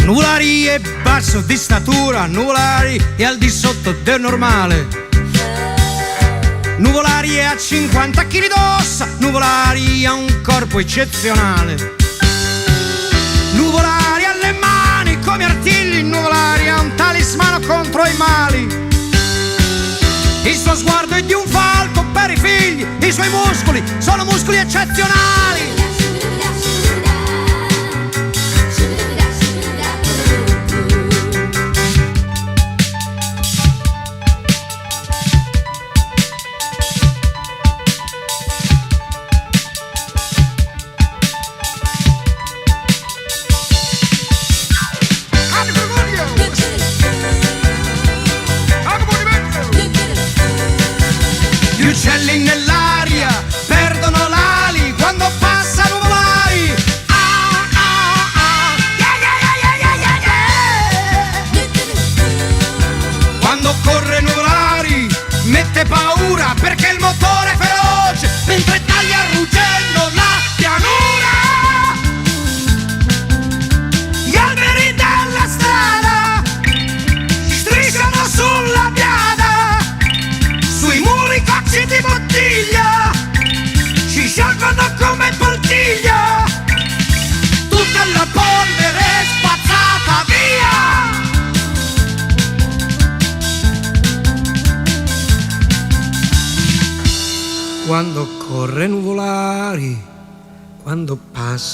Nuvolari è basso di statura, Nuvolari è al di sotto del normale. Nuvolari è a 50 kg d'ossa, Nuvolari ha un corpo eccezionale. Nuvolari ha le mani come artigli, Nuvolari ha un talismano contro i mali. Il suo sguardo è di un falco per i figli, i suoi muscoli sono muscoli eccezionali. Gli uccelli nell'aria perdono l'ali quando passa Nuvolari. Ah, ah, ah. Yeah, yeah, yeah, yeah, yeah, yeah. Quando corre Nuvolari mette paura perché il motore è feroce mentre taglia ruggendo la pianura. Gli alberi della strada strisciano sulla biada, sui muri cocci di bottiglia ci sciolgono come poltiglia. Tutta la polvere è spazzata via. Quando corre Nuvolari, quando passa